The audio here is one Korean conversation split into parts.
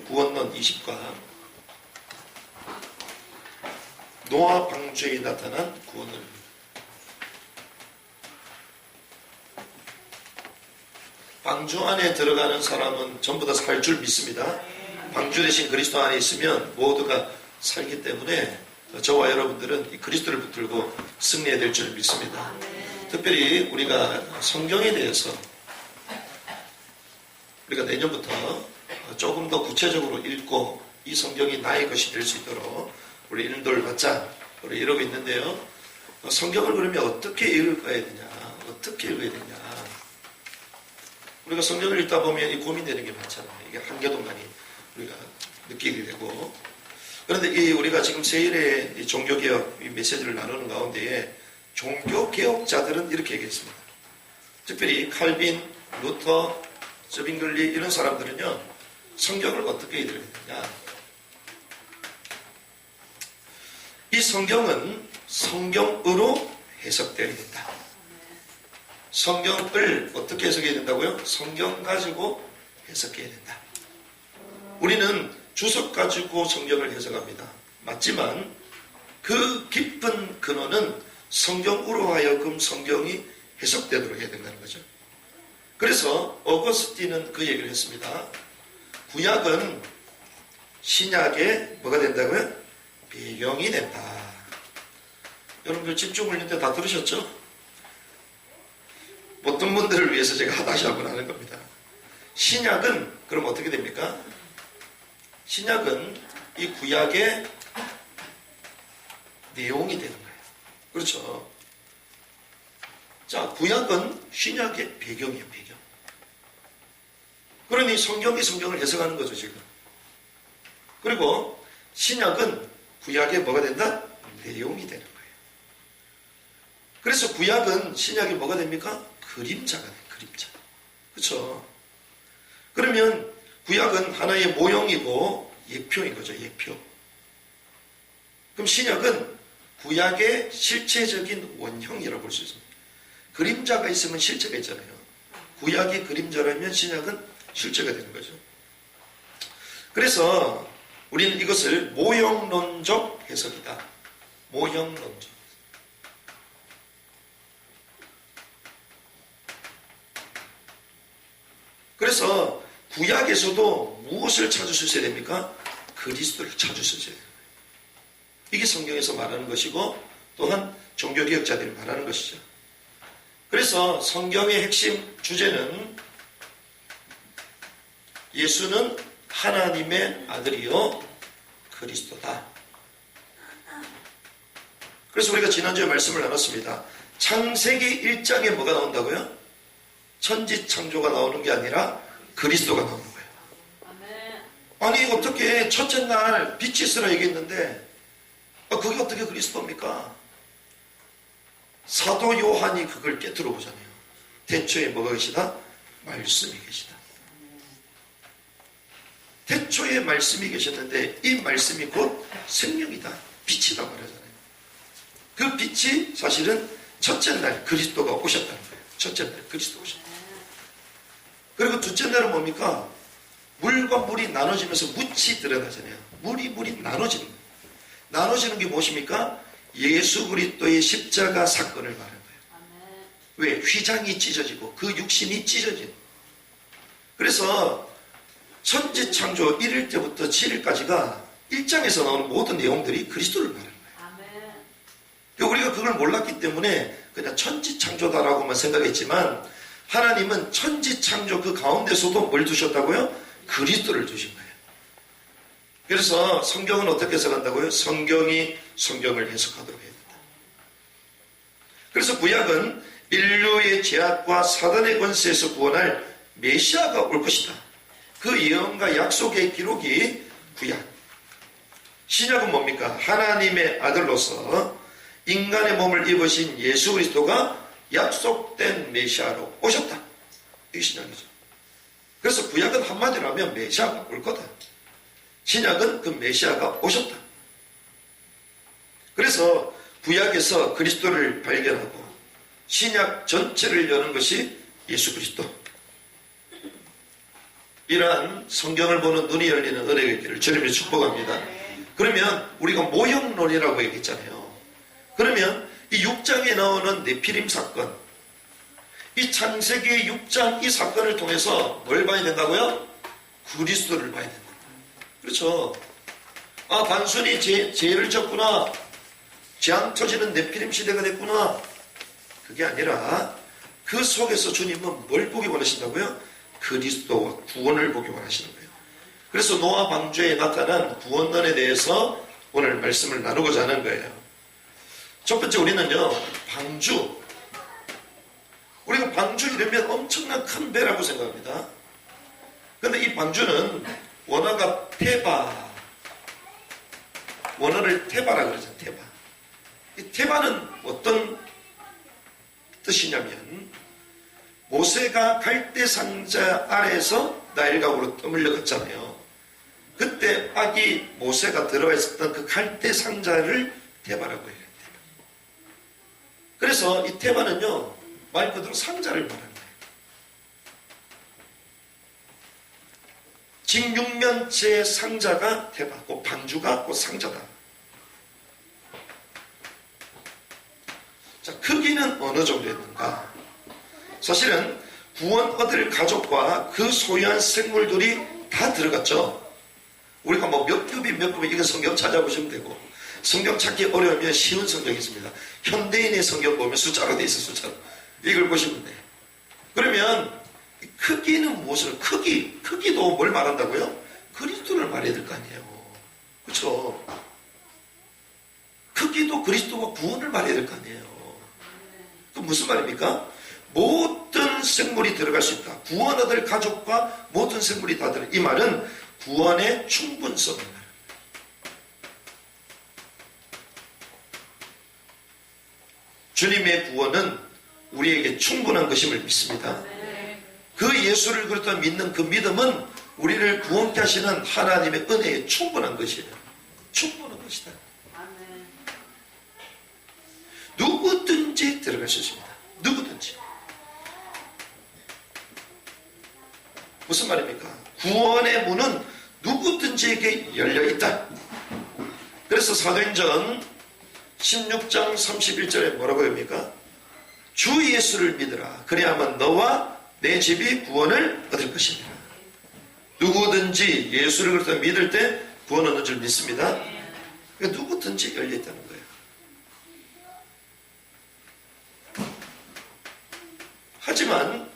구원론 20과 노아 방주에 나타난 구원론. 방주 안에 들어가는 사람은 전부 다 살 줄 믿습니다. 방주 대신 그리스도 안에 있으면 모두가 살기 때문에 저와 여러분들은 이 그리스도를 붙들고 승리해야 될 줄 믿습니다. 특별히 우리가 성경에 대해서 우리가 내년부터 조금 더 구체적으로 읽고 이 성경이 나의 것이 될 수 있도록 우리 인도를 받자 우리 이러고 있는데요. 성경을 그러면 어떻게 읽어야 되냐, 어떻게 읽어야 되냐. 우리가 성경을 읽다 보면 이 고민되는 게 많잖아요. 이게 한계도 많이 우리가 느끼게 되고. 그런데 우리가 지금 세일의 이 종교개혁 이 메시지를 나누는 가운데에 종교개혁자들은 이렇게 얘기했습니다. 특별히 칼빈, 루터, 저빙글리 이런 사람들은요, 성경을 어떻게 읽어야 되느냐. 이 성경은 성경으로 해석되어야 된다. 성경을 어떻게 해석해야 된다고요? 성경 가지고 해석해야 된다. 우리는 주석 가지고 성경을 해석합니다. 맞지만 그 깊은 근원은 성경으로 하여금 성경이 해석되도록 해야 된다는 거죠. 그래서 어거스틴은 그 얘기를 했습니다. 구약은 신약의 뭐가 된다고요? 배경이 된다. 여러분들 집중훈련 때 다 들으셨죠? 어떤 분들을 위해서 제가 다시 한번 하는 겁니다. 신약은 그럼 어떻게 됩니까? 신약은 이 구약의 내용이 되는 거예요. 그렇죠? 자, 구약은 신약의 배경이에요, 배경. 그러니 성경이 성경을 해석하는 거죠, 지금. 그리고 신약은 구약의 뭐가 된다? 내용이 되는 거예요. 그래서 구약은 신약이 뭐가 됩니까? 그림자가 돼요, 그림자. 그렇죠? 그러면 구약은 하나의 모형이고 예표인 거죠, 예표. 그럼 신약은 구약의 실체적인 원형이라고 볼 수 있습니다. 그림자가 있으면 실체가 있잖아요. 구약이 그림자라면 신약은 실체가 되는 거죠. 그래서 우리는 이것을 모형론적 해석이다. 모형론적. 그래서 구약에서도 무엇을 찾을 수 있어야 됩니까? 그리스도를 찾을 수 있어야 됩니다. 이게 성경에서 말하는 것이고 또한 종교개혁자들이 말하는 것이죠. 그래서 성경의 핵심 주제는 예수는 하나님의 아들이요 그리스도다. 그래서 우리가 지난주에 말씀을 나눴습니다. 창세기 1장에 뭐가 나온다고요? 천지창조가 나오는 게 아니라 그리스도가 나오는 거예요. 아니 어떻게 첫째 날 빛이 있으라 얘기했는데 그게 어떻게 그리스도입니까? 사도 요한이 그걸 깨뜨려 보잖아요. 태초에 뭐가 계시다? 말씀이 계시다. 태초에 말씀이 계셨는데 이 말씀이 곧 생명이다. 빛이다 말하잖아요. 그 빛이 사실은 첫째 날 그리스도가 오셨다는 거예요. 첫째 날 그리스도 오셨다. 그리고 둘째 날은 뭡니까? 물과 물이 나눠지면서 묻이 드러나잖아요. 물이 나눠지는 거예요. 나눠지는 게 무엇입니까? 예수 그리스도의 십자가 사건을 말하는 거예요. 왜? 휘장이 찢어지고 그 육신이 찢어지는 거예요. 그래서 천지창조 1일 때부터 7일까지가 1장에서 나오는 모든 내용들이 그리스도를 말하는 거예요. 우리가 그걸 몰랐기 때문에 그냥 천지창조다라고만 생각했지만 하나님은 천지창조 그 가운데서도 뭘 두셨다고요? 그리스도를 두신 거예요. 그래서 성경은 어떻게 해석한다고요? 성경이 성경을 해석하도록 해야 된다. 그래서 구약은 인류의 죄악과 사단의 권세에서 구원할 메시아가 올 것이다. 그 예언과 약속의 기록이 구약. 신약은 뭡니까? 하나님의 아들로서 인간의 몸을 입으신 예수 그리스도가 약속된 메시아로 오셨다. 이게 신약이죠. 그래서 구약은 한마디로 하면 메시아가 올 거다. 신약은 그 메시아가 오셨다. 그래서 구약에서 그리스도를 발견하고 신약 전체를 여는 것이 예수 그리스도. 이러한 성경을 보는 눈이 열리는 은혜가 있기를 주님이 축복합니다. 그러면 우리가 모형론이라고 얘기했잖아요. 그러면 이 6장에 나오는 네피림 사건, 이 창세기 6장 이 사건을 통해서 뭘 봐야 된다고요? 그리스도를 봐야 된다. 그렇죠. 아, 단순히 죄를 졌구나, 재앙 터지는 네피림 시대가 됐구나, 그게 아니라 그 속에서 주님은 뭘 보기 원하신다고요? 그리스도와 구원을 보기 원하시는 거예요. 그래서 노아 방주에 나타난 구원론에 대해서 오늘 말씀을 나누고자 하는 거예요. 첫 번째, 우리는요, 방주. 우리가 방주 이러면 엄청난 큰 배라고 생각합니다. 그런데 이 방주는 원어가 테바. 원어를 테바라 그러죠. 테바. 이 테바는 어떤 뜻이냐면, 모세가 갈대 상자 아래에서 나일강으로 떠밀려 갔잖아요. 그때 아기 모세가 들어가 있었던 그 갈대 상자를 테바라고 해요. 그래서 이 테바는요, 말 그대로 상자를 말하는 거예요. 직육면체 상자가 테바고 방주가 그 상자다. 자, 크기는 어느 정도였는가? 사실은 구원 얻을 가족과 그 소유한 생물들이 다 들어갔죠. 우리가 뭐 몇 급이 몇 급이, 이거 성경 찾아보시면 되고, 성경 찾기 어려우면 쉬운 성경이 있습니다. 현대인의 성경 보면 숫자로 돼 있어, 숫자로. 이걸 보시면 돼요. 그러면 크기는 무엇을, 크기도 뭘 말한다고요? 그리스도를 말해야 될 거 아니에요. 그렇죠? 크기도 그리스도와 구원을 말해야 될 거 아니에요. 그 무슨 말입니까? 모든 생물이 들어갈 수 있다. 구원 얻을 가족과 모든 생물이 다 들어가. 이 말은 구원의 충분성을 말합니다. 주님의 구원은 우리에게 충분한 것임을 믿습니다. 그 예수를 그렇다 믿는 그 믿음은 우리를 구원케 하시는 하나님의 은혜에 충분한 것이에요. 충분한 것이다. 누구든지 들어갈 수 있습니다. 누구든지. 무슨 말입니까? 구원의 문은 누구든지에게 열려있다. 그래서 사도행전 16장 31절에 뭐라고 합니까? 주 예수를 믿으라. 그래야만 너와 내 집이 구원을 얻을 것입니다. 누구든지 예수를 그렇다 믿을 때 구원 얻는 줄 믿습니다. 그러니까 누구든지 열려있다는 거예요. 하지만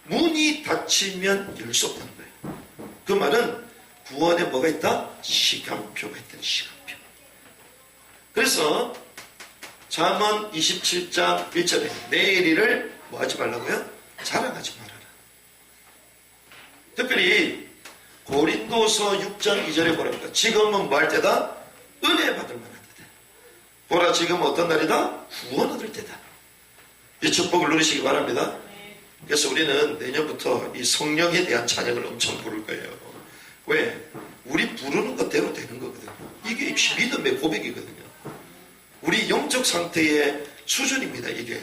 문이 닫히면 열 수 없다는 거예요. 그 말은 구원에 뭐가 있다? 시간표가 있다는 시간표. 그래서 잠언 27장 1절에 내일 일을 뭐 하지 말라고요? 자랑하지 말아라. 특별히 고린도서 6장 2절에 뭐랍니까? 지금은 뭐 할 때다? 은혜 받을 만한 때다. 보라, 지금 어떤 날이다? 구원 얻을 때다. 이 축복을 누리시기 바랍니다. 그래서 우리는 내년부터 이 성령에 대한 찬양을 엄청 부를 거예요. 왜? 우리 부르는 것대로 되는 거거든요. 이게 믿음의 고백이거든요. 우리 영적 상태의 수준입니다, 이게.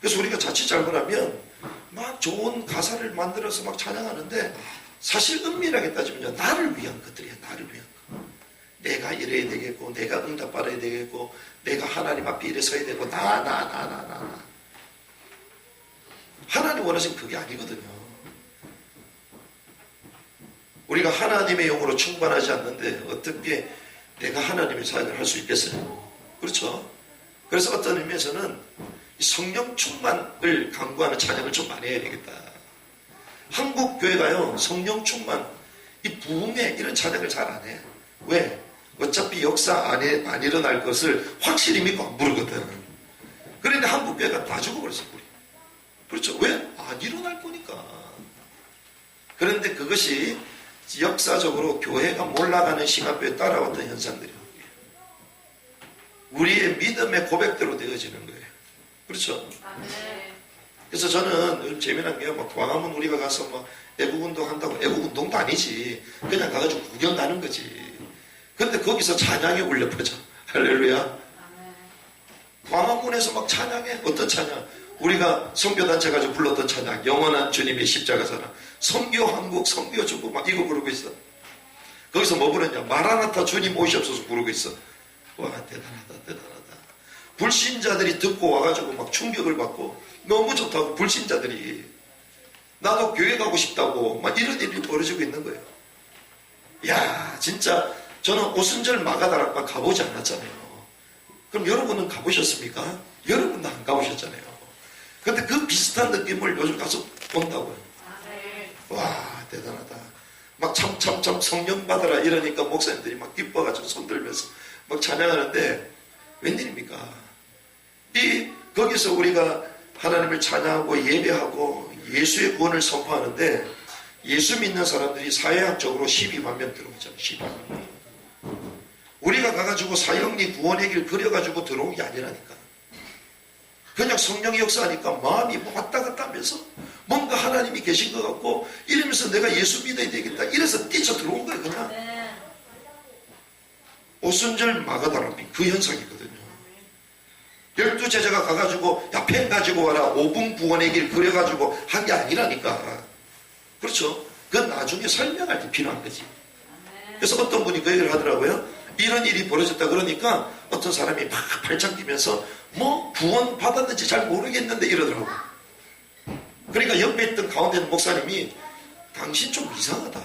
그래서 우리가 자칫 잘못하면 막 좋은 가사를 만들어서 막 찬양하는데 사실 은밀하게 따지면 나를 위한 것들이야, 나를 위한 것. 내가 이래야 되겠고, 내가 응답받아야 되겠고, 내가 하나님 앞에 이래 서야 되고, 나. 하나님 원하시는 그게 아니거든요. 우리가 하나님의 영으로 충만하지 않는데 어떻게 내가 하나님의 사역을 할 수 있겠어요? 그렇죠? 그래서 어떤 의미에서는 성령 충만을 강구하는 찬양을 좀 많이 해야 되겠다. 한국 교회가요, 성령 충만, 이 부흥회 이런 찬양을 잘 안 해. 왜? 어차피 역사 안 일어날 것을 확실히 믿고 안 부르거든. 그런데 한국 교회가 다 죽어버렸어, 우리. 그렇죠? 왜? 안 일어날 거니까. 그런데 그것이 역사적으로 교회가 몰락하는 시간표에 따라왔던 현상들이에요. 우리의 믿음의 고백대로 되어지는 거예요. 그렇죠? 그래서 저는 재미난 게 막 광화문 우리가 가서 막 애국운동 한다고, 애국운동도 아니지. 그냥 가가지고 구경 가는 거지. 근데 거기서 찬양이 울려 퍼져. 할렐루야. 광화문에서 막 찬양해. 어떤 찬양? 우리가 선교단체 가지고 불렀던 찬양, 영원한 주님의 십자가잖아. 선교 한국, 선교 중국 막 이거 부르고 있어. 거기서 뭐 부르냐? 마라나타 주님 오시옵소서 부르고 있어. 와, 대단하다, 대단하다. 불신자들이 듣고 와가지고 막 충격을 받고 너무 좋다고, 불신자들이 나도 교회 가고 싶다고 막 이런 일이 벌어지고 있는 거예요. 야, 진짜 저는 오순절 마가다락방 가보지 않았잖아요. 그럼 여러분은 가보셨습니까? 여러분도 안 가보셨잖아요. 근데 그 비슷한 느낌을 요즘 가서 본다고요. 와, 대단하다. 막 참 성령 받아라 이러니까 목사님들이 막 기뻐가지고 손 들면서 막 찬양하는데 웬일입니까? 거기서 우리가 하나님을 찬양하고 예배하고 예수의 구원을 선포하는데 예수 믿는 사람들이 사회학적으로 12만 명 들어오잖아요. 12만 명. 우리가 가가지고 사형리 구원의 길 그려가지고 들어온 게 아니라니까. 그냥 성령의 역사하니까 마음이 뭐 왔다 갔다 하면서 뭔가 하나님이 계신 것 같고 이러면서 내가 예수 믿어야 되겠다 이래서 뛰쳐 들어온 거예요. 그냥 오순절 마가다락방 그 현상이거든요. 12제자가 가가지고 야 펜 가지고 와라 5분 구원의 길 그려가지고 한 게 아니라니까. 그렇죠. 그건 나중에 설명할 때 필요한 거지. 그래서 어떤 분이 그 얘기를 하더라고요. 이런 일이 벌어졌다 그러니까 어떤 사람이 막 발작 뛰면서 뭐 구원 받았는지 잘 모르겠는데 이러더라고. 그러니까 옆에 있던 가운데 있는 목사님이 당신 좀 이상하다.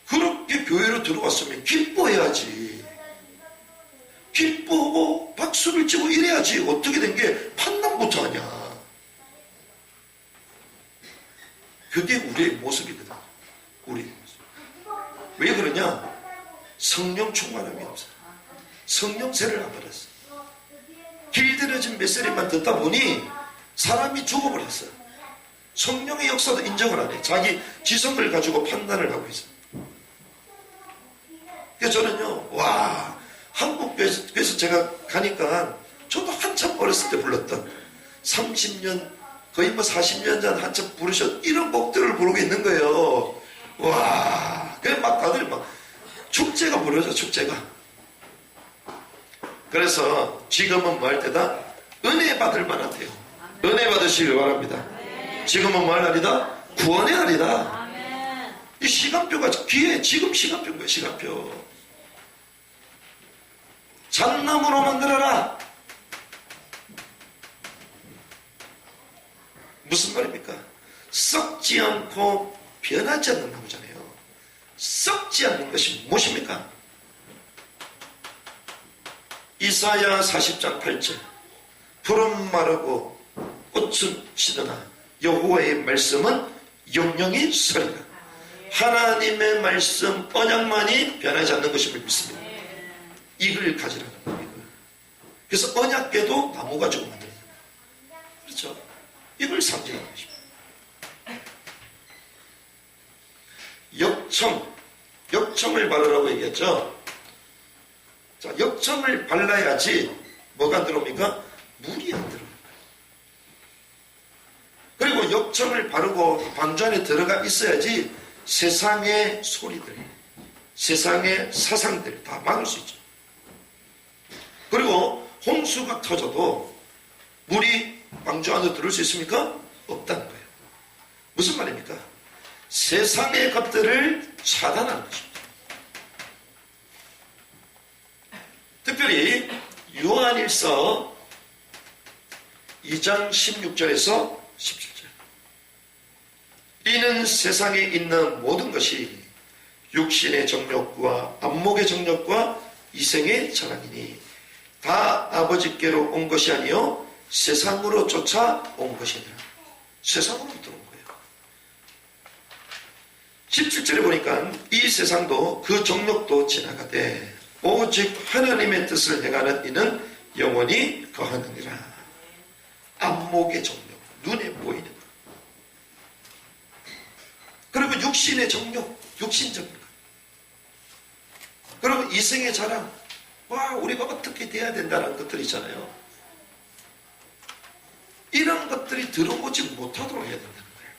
그렇게 교회로 들어왔으면 기뻐해야지. 기뻐하고 박수를 치고 이래야지. 어떻게 된 게 판단부터 하냐. 그게 우리의 모습이거든. 우리의 모습. 왜 그러냐? 성령 충만함이 없어. 성령세를 안 받았어. 길들여진 메시지만 듣다 보니 사람이 죽어버렸어. 성령의 역사도 인정을 안 해. 자기 지성을 가지고 판단을 하고 있어. 그래서 저는요, 와, 한국교회에서 제가 가니까 저도 한참 어렸을 때 불렀던 30년, 거의 뭐 40년 전 한참 부르셨 이런 곡들을 부르고 있는 거예요. 와, 그래 막 다들 막 축제가 벌어져, 축제가. 그래서 지금은 뭐 할 때다? 은혜 받을 만한데요. 은혜 받으시길 바랍니다. 지금은 뭐 할 날이다? 구원의 날이다. 이 시간표가 귀에 지금 시간표인 거예요. 시간표. 잣나무로 만들어라. 무슨 말입니까? 썩지 않고 변하지 않는 나무잖아요. 썩지 않는 것이 무엇입니까? 이사야 40장 8절 푸른 마르고 꽃은 시드나 여호와의 말씀은 영영이 서리라. 하나님의 말씀 언약만이 변하지 않는 것임을 믿습니다. 이걸 가지라는 거예요. 그래서 언약궤도 나무 가지고 만드는 거예요. 그렇죠? 이걸 상징하는 것입니다. 역청을 바르라고 얘기했죠. 자, 역청을 발라야지 뭐가 안 들어옵니까? 물이 안 들어옵니다. 그리고 역청을 바르고 방주 안에 들어가 있어야지 세상의 소리들, 세상의 사상들 다 막을 수 있죠. 그리고 홍수가 터져도 물이 방주 안으로 들어올 수 있습니까? 없다는 거예요. 무슨 말입니까? 세상의 것들을 차단하는 것입니다. 특별히 요한일서 2장 16절에서 17절 이는 세상에 있는 모든 것이 육신의 정욕과 안목의 정욕과 이생의 자랑이니 다 아버지께로 온 것이 아니요 세상으로 쫓아온 것이니라. 세상으로 들어온 거예요. 17절에 보니까 이 세상도 그 정욕도 지나가되 오직 하나님의 뜻을 행하는 이는 영원히 거하느니라. 안목의 정욕, 눈에 보이는 것. 그리고 육신의 정욕, 육신적인 것. 그리고 이생의 자랑, 와, 우리가 어떻게 돼야 된다는 것들 있잖아요. 이런 것들이 들어오지 못하도록 해야 된다는 거예요.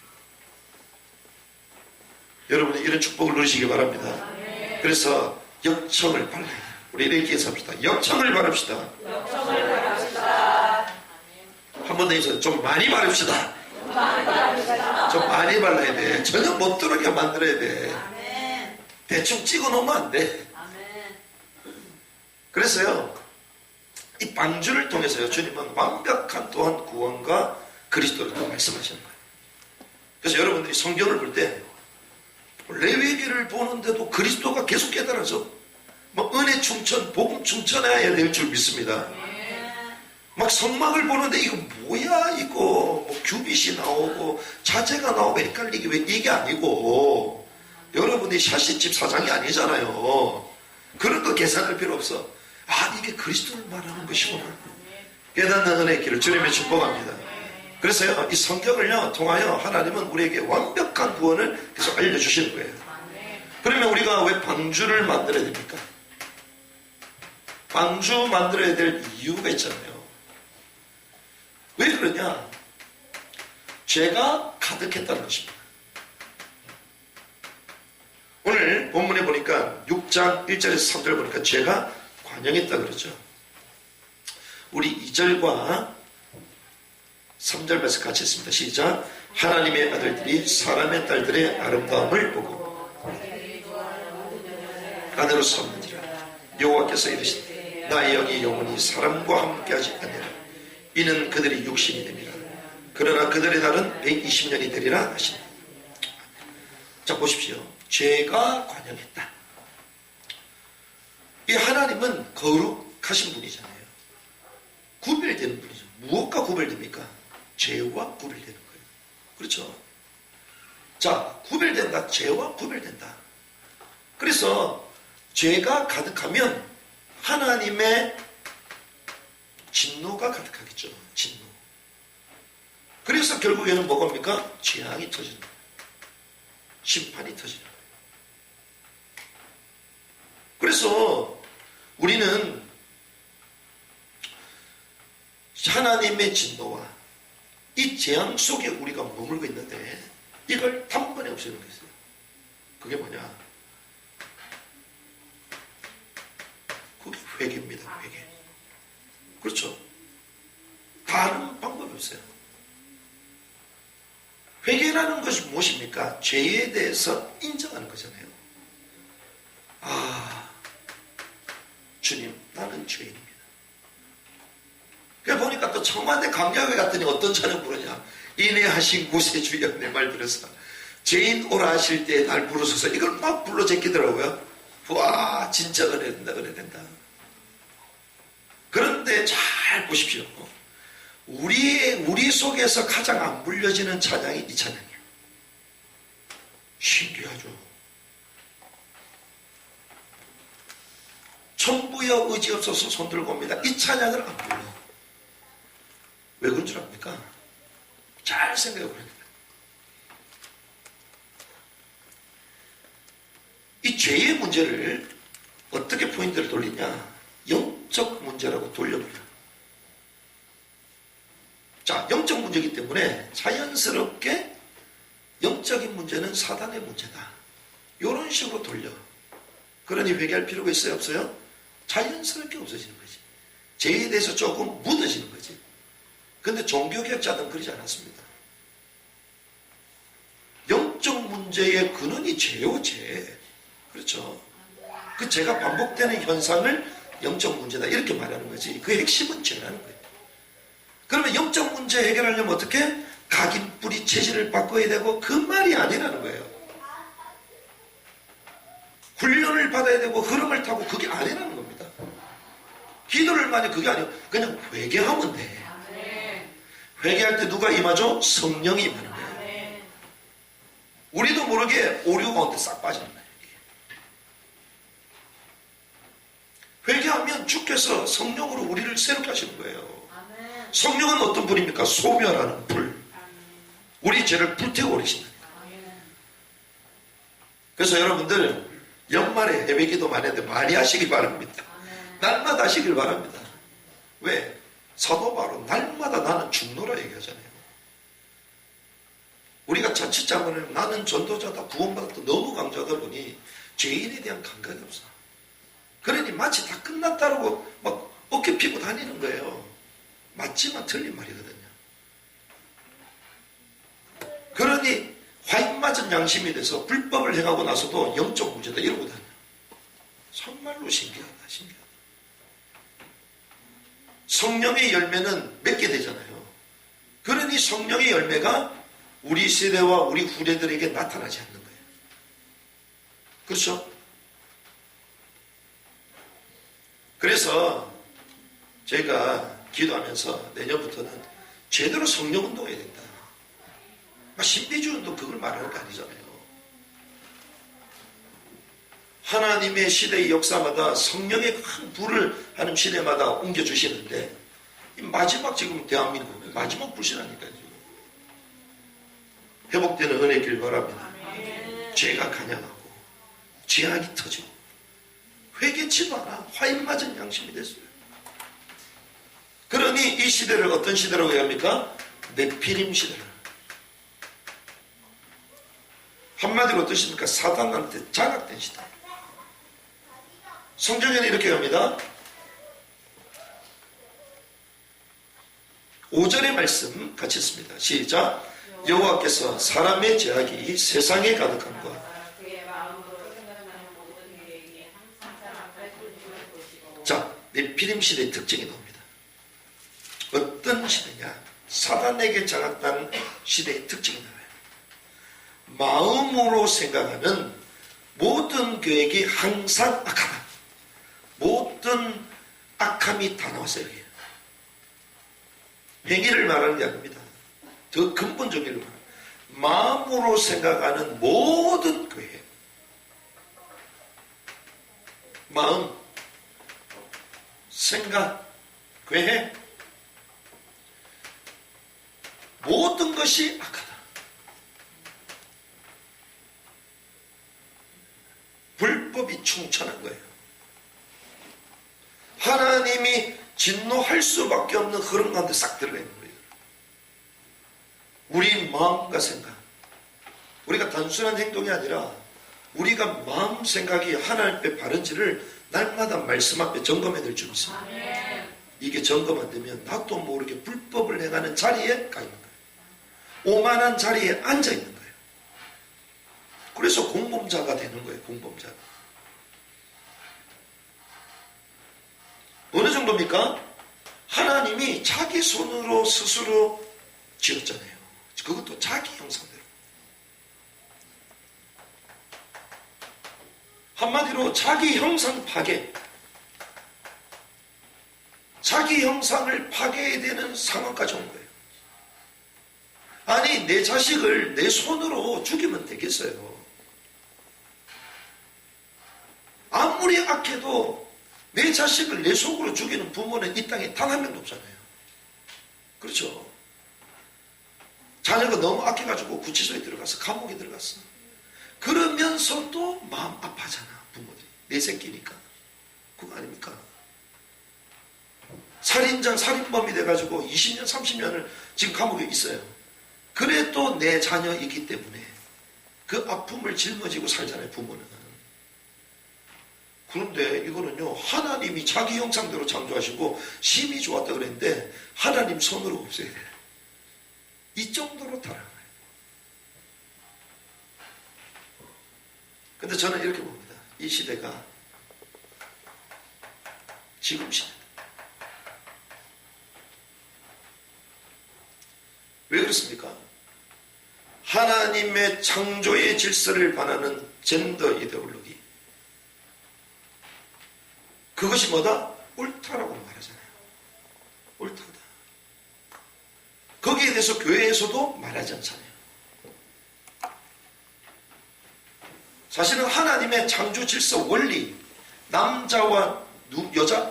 여러분이 이런 축복을 누리시기 바랍니다. 그래서 역청을 발라야. 우리 이렇게 해서 합시다. 역청을 바랍시다. 역청을 바랍시다. 한 번 더 인사. 좀 많이 바릅시다. 좀 많이 발라야 돼. 전혀 못 들어오게 만들어야 돼. 대충 찍어 놓으면 안 돼. 그래서요, 이 방주를 통해서요, 주님은 완벽한 또한 구원과 그리스도를 또 말씀하시는 거예요. 그래서 여러분들이 성경을 볼 때 레위기를 보는데도 그리스도가 계속 깨달아져. 뭐 은혜 충천, 복음 충천해야 될 줄 믿습니다. 막 성막을 보는데 이거 뭐야 이거 뭐 규빗이 나오고 자재가 나오고 헷갈리게 왜 이게 아니고 여러분이 샤시집 사장이 아니잖아요. 그런 거 계산할 필요 없어. 아 이게 그리스도를 말하는 것이구나. 깨닫는 은혜의 길을 주님의 축복합니다. 그래서요 이 성경을요 통하여 하나님은 우리에게 완벽한 구원을 계속 알려주시는 거예요. 그러면 우리가 왜 방주를 만들어야 됩니까? 방주 만들어야 될 이유가 있잖아요. 왜 그러냐? 죄가 가득했다는 것입니다. 오늘 본문에 보니까 6장 1절에서 3절 보니까 죄가 관영했다 그러죠. 우리 2절과 3절 말씀 같이 했습니다. 시작. 하나님의 아들들이 사람의 딸들의 아름다움을 보고 아내로 삼는지라. 여호와께서 이르시되 나의 영이 영원히 사람과 함께하지 아니하리라. 이는 그들이 육신이 됨이라. 그러나 그들의 날은 120년이 되리라 하시니. 자 보십시오. 죄가 관영했다. 이 하나님은 거룩하신 분이잖아요. 구별되는 분이죠. 무엇과 구별됩니까? 죄와 구별되는 거예요. 그렇죠? 자, 구별된다. 죄와 구별된다. 그래서 죄가 가득하면 하나님의 진노가 가득하겠죠. 진노. 그래서 결국에는 뭐겁니까? 재앙이 터지는 거예요. 심판이 터지는 거예요. 그래서 우리는 하나님의 진노와 이 재앙 속에 우리가 머물고 있는데 이걸 단번에 없애는 게 있어요. 그게 뭐냐? 그게 회개입니다. 회개. 그렇죠? 다른 방법이 없어요. 회개라는 것이 무엇입니까? 죄에 대해서 인정하는 거잖아요. 아, 주님, 나는 죄인입니다. 그래 보니까 또 청와대 강야회 갔더니 어떤 찬양 부르냐? 인애하신 구세주여 내 말 들어서 죄인 오라 하실 때 날 부르소서. 이걸 막 불러 제끼더라고요. 와, 진짜 은혜된다, 은혜된다. 그런데 잘 보십시오. 우리 속에서 가장 안 불려지는 찬양이 이 찬양이에요. 신기하죠. 천부여 의지 없어서 손 들고 옵니다. 이 찬양을 안 불러. 왜 그런 줄 압니까? 잘 생각해 보랍니다. 이 죄의 문제를 어떻게 포인트를 돌리냐? 영적 문제라고 돌려버려요. 자, 영적 문제이기 때문에 자연스럽게 영적인 문제는 사단의 문제다. 이런 식으로 돌려. 그러니 회개할 필요가 있어요? 없어요? 자연스럽게 없어지는 거지. 죄에 대해서 조금 묻어지는 거지. 근데 종교개혁자들은 그러지 않았습니다. 영적 문제의 근원이 죄요, 죄. 그렇죠. 그 죄가 반복되는 현상을 영적 문제다 이렇게 말하는 거지. 그 핵심은 죄라는 거예요. 그러면 영적 문제 해결하려면 어떻게? 각인 뿌리 체질을 바꿔야 되고 그 말이 아니라는 거예요. 훈련을 받아야 되고 흐름을 타고 그게 아니라는 겁니다. 기도를 많이 그게 아니고 그냥 회개하면 돼. 회개할 때 누가 임하죠? 성령이 임하는 거예요. 우리도 모르게 오류 가운데 싹 빠지는 거예요. 회개하면 주께서 성령으로 우리를 새롭게 하시는 거예요. 성령은 어떤 불입니까? 소멸하는 불. 우리 죄를 불태워 버리신다. 그래서 여러분들 연말에 예배기도 많이 하시길 바랍니다. 날마다 하시길 바랍니다. 왜? 사도 바로 날마다 나는 죽노라 얘기하잖아요. 우리가 자칫 잘못하면 나는 전도자다 구원받았다 너무 강조하다 보니 죄인에 대한 감각이 없어. 그러니 마치 다 끝났다고 막 어깨 피고 다니는 거예요. 맞지만 틀린 말이거든요. 맞은 양심이 돼서 불법을 행하고 나서도 영적 문제다 이러고 다녀요. 정말로 신기하다. 신기하다. 성령의 열매는 맺게 되잖아요. 그러니 성령의 열매가 우리 세대와 우리 후대들에게 나타나지 않는 거예요. 그렇죠? 그래서 저희가 기도하면서 내년부터는 제대로 성령 운동해야 된다. 신비주의 운동 그걸 말하는 거 아니잖아요. 하나님의 시대의 역사마다 성령의 큰 불을 하는 시대마다 옮겨주시는데 마지막 지금 대한민국 마지막 불신하니까요. 회복되는 은혜의 길 바랍니다. 죄가 간양하고 죄악이 터지고 회개치도 않아 화인 맞은 양심이 됐어요. 그러니 이 시대를 어떤 시대라고 해야 합니까? 네피림 시대를. 한마디로 어떠십니까? 사단한테 장악된 시대. 성경에는 이렇게 합니다. 5절의 말씀 같이 읽습니다. 시작. 여호와께서 사람의 죄악이 세상에 가득함과 자, 네피림 시대의 특징이 나옵니다. 어떤 시대냐? 사단에게 장악된 시대의 특징이 나와요. 마음으로 생각하는 모든 계획이 항상 악하다. 모든 악함이 다 나왔어요. 여기. 행위를 말하는 게 아닙니다. 더 근본적인 일 말합니다. 마음으로 생각하는 모든 계획. 마음, 생각, 계획 모든 것이 악하다. 불법이 충천한 거예요. 하나님이 진노할 수밖에 없는 흐름 가운데 싹 들어가 있는 거예요. 우리 마음과 생각, 우리가 단순한 행동이 아니라 우리가 마음 생각이 하나님 앞에 바른지를 날마다 말씀 앞에 점검해 낼 줄 믿습니다. 이게 점검 안 되면 나도 모르게 불법을 행하는 자리에 가 있는 거예요. 오만한 자리에 앉아 있는 거예요. 그래서 공범자가 되는 거예요. 공범자. 어느 정도입니까? 하나님이 자기 손으로 스스로 지었잖아요. 그것도 자기 형상대로. 한마디로 자기 형상 파괴. 자기 형상을 파괴되는 상황까지 온 거예요. 아니 내 자식을 내 손으로 죽이면 되겠어요. 아무리 악해도 내 자식을 내 속으로 죽이는 부모는 이 땅에 단 한 명도 없잖아요. 그렇죠? 자녀가 너무 악해가지고 구치소에 들어가서 감옥에 들어갔어. 그러면서도 마음 아파하잖아. 부모들이. 내 새끼니까. 그거 아닙니까? 살인자, 살인범이 돼가지고 20년, 30년을 지금 감옥에 있어요. 그래도 내 자녀이기 때문에 그 아픔을 짊어지고 살잖아요. 부모는. 그런데 이거는요, 하나님이 자기 형상대로 창조하시고 심히 좋았다 그랬는데 하나님 손으로 없애야 돼요. 이 정도로 타락한 거예요. 근데 저는 이렇게 봅니다. 이 시대가 지금 시대다. 왜 그렇습니까? 하나님의 창조의 질서를 반하는 젠더 이데올로기. 그것이 뭐다? 옳다라고 말하잖아요. 옳다다. 거기에 대해서 교회에서도 말하지 않잖아요. 사실은 하나님의 창조 질서 원리, 남자와